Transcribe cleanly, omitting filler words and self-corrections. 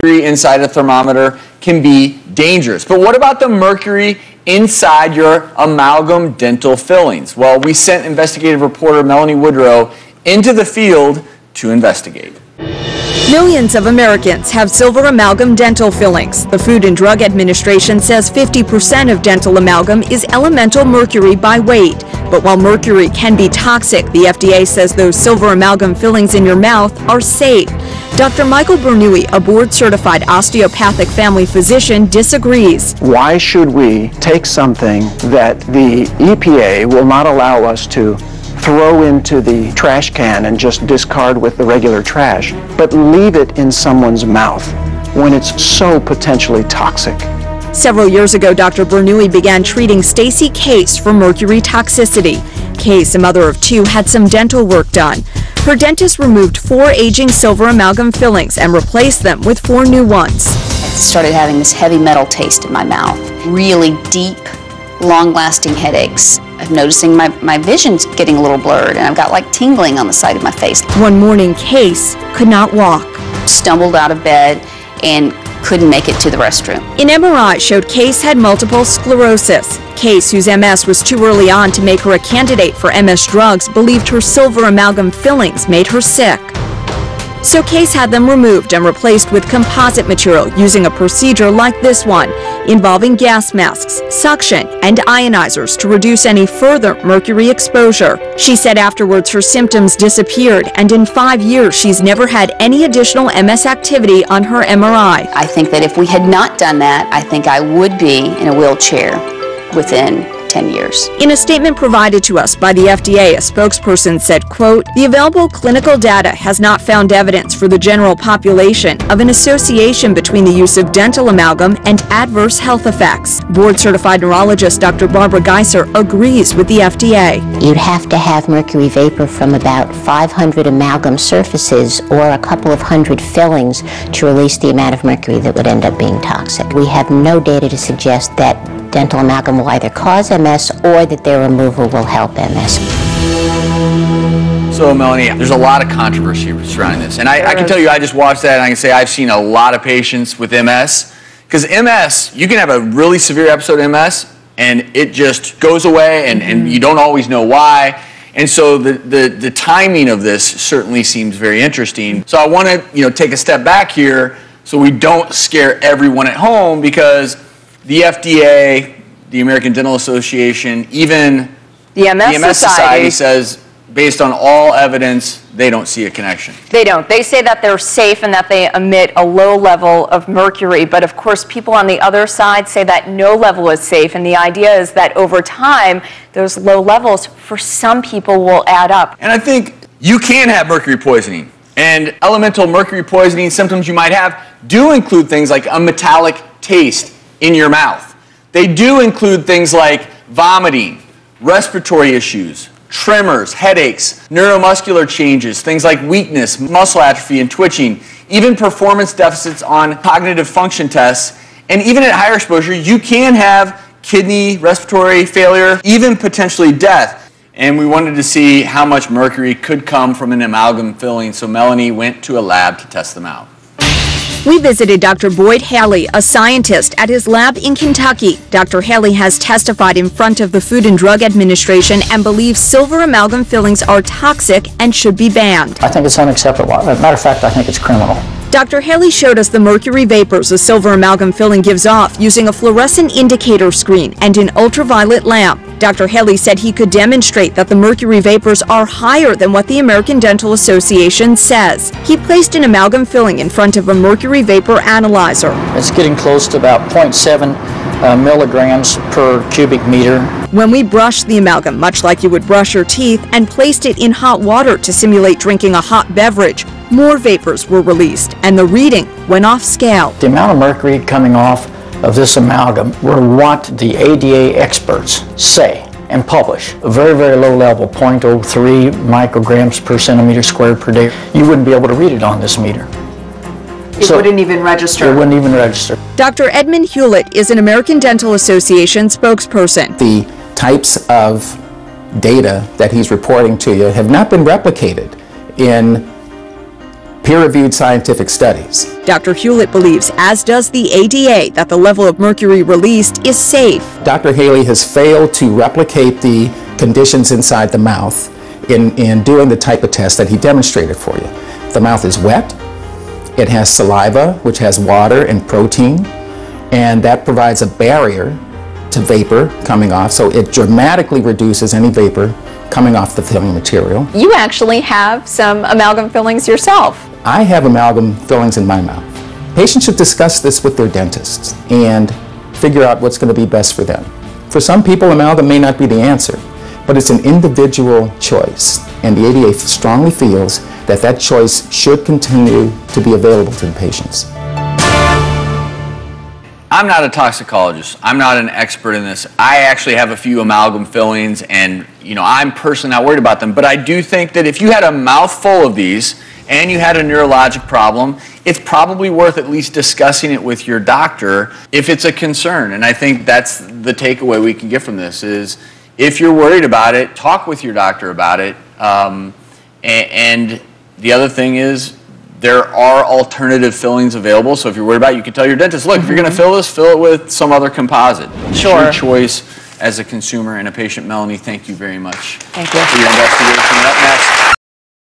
mercury inside a thermometer can be dangerous. But what about the mercury inside your amalgam dental fillings? Well, we sent investigative reporter Melanie Woodrow into the field to investigate. Millions of Americans have silver amalgam dental fillings. The Food and Drug Administration says 50% of dental amalgam is elemental mercury by weight. But while mercury can be toxic, the FDA says those silver amalgam fillings in your mouth are safe. Dr. Michael Bernoulli, a board-certified osteopathic family physician, disagrees. Why should we take something that the EPA will not allow us to throw into the trash can and just discard with the regular trash, but leave it in someone's mouth when it's so potentially toxic? Several years ago, Dr. Bernoulli began treating Stacy Case for mercury toxicity. Case, a mother of two, had some dental work done. Her dentist removed 4 aging silver amalgam fillings and replaced them with 4 new ones. I started having this heavy metal taste in my mouth, really deep, long-lasting headaches. I'm noticing my vision's getting a little blurred, and I've got like tingling on the side of my face. One morning, Case could not walk. Stumbled out of bed and couldn't make it to the restroom. An MRI showed Case had multiple sclerosis. Case, whose MS was too early on to make her a candidate for MS drugs, believed her silver amalgam fillings made her sick. So Case had them removed and replaced with composite material using a procedure like this one, involving gas masks, suction, and ionizers to reduce any further mercury exposure. She said afterwards her symptoms disappeared, and in 5 years she's never had any additional MS activity on her MRI. I think that if we had not done that, I think I would be in a wheelchair within 10 years. In a statement provided to us by the FDA, a spokesperson said, quote, "The available clinical data has not found evidence for the general population of an association between the use of dental amalgam and adverse health effects." Board-certified neurologist Dr. Barbara Geiser agrees with the FDA. You'd have to have mercury vapor from about 500 amalgam surfaces or a couple of hundred fillings to release the amount of mercury that would end up being toxic. We have no data to suggest that dental amalgam will either cause MS or that their removal will help MS. So Melanie, there's a lot of controversy surrounding this. And I can tell you, I just watched that and I can say I've seen a lot of patients with MS. Because MS, you can have a really severe episode of MS and it just goes away and you don't always know why. And so the timing of this certainly seems very interesting. So I want to take a step back here so we don't scare everyone at home, because the FDA, the American Dental Association, even the MS Society says, based on all evidence, they don't see a connection. They don't. They say that they're safe and that they emit a low level of mercury. But of course, people on the other side say that no level is safe. And the idea is that over time, those low levels for some people will add up. And I think you can have mercury poisoning. And elemental mercury poisoning symptoms you might have do include things like a metallic taste in your mouth. They do include things like vomiting, respiratory issues, tremors, headaches, neuromuscular changes, things like weakness, muscle atrophy, and twitching, even performance deficits on cognitive function tests. And even at higher exposure, you can have kidney, respiratory failure, even potentially death. And we wanted to see how much mercury could come from an amalgam filling, so Melanie went to a lab to test them out. We visited Dr. Boyd Haley, a scientist, at his lab in Kentucky. Dr. Haley has testified in front of the Food and Drug Administration and believes silver amalgam fillings are toxic and should be banned. I think it's unacceptable. As a matter of fact, I think it's criminal. Dr. Haley showed us the mercury vapors a silver amalgam filling gives off using a fluorescent indicator screen and an ultraviolet lamp. Dr. Haley said he could demonstrate that the mercury vapors are higher than what the American Dental Association says. He placed an amalgam filling in front of a mercury vapor analyzer. It's getting close to about 0.7 milligrams per cubic meter. When we brushed the amalgam, much like you would brush your teeth, and placed it in hot water to simulate drinking a hot beverage, more vapors were released, and the reading went off scale. The amount of mercury coming off of this amalgam were what the ADA experts say and publish. A very, very low level, 0.03 micrograms per centimeter squared per day. You wouldn't be able to read it on this meter. It wouldn't even register. It wouldn't even register. Dr. Edmund Hewlett is an American Dental Association spokesperson. The types of data that he's reporting to you have not been replicated in peer-reviewed scientific studies. Dr. Hewlett believes, as does the ADA, that the level of mercury released is safe. Dr. Haley has failed to replicate the conditions inside the mouth in doing the type of test that he demonstrated for you. The mouth is wet, it has saliva, which has water and protein, and that provides a barrier to vapor coming off, so it dramatically reduces any vapor coming off the filling material. You actually have some amalgam fillings yourself. I have amalgam fillings in my mouth. Patients should discuss this with their dentists and figure out what's going to be best for them. For some people, amalgam may not be the answer, but it's an individual choice, and the ADA strongly feels that that choice should continue to be available to the patients. I'm not a toxicologist. I'm not an expert in this. I actually have a few amalgam fillings, and I'm personally not worried about them, but I do think that if you had a mouthful of these and you had a neurologic problem, it's probably worth at least discussing it with your doctor if it's a concern. And I think that's the takeaway we can get from this is if you're worried about it, talk with your doctor about it. And the other thing is there are alternative fillings available. So if you're worried about it, you can tell your dentist, look, if you're going to fill this, fill it with some other composite. It's your choice as a consumer and a patient. Melanie, thank you very much. Thank you. For your investigation. Up next,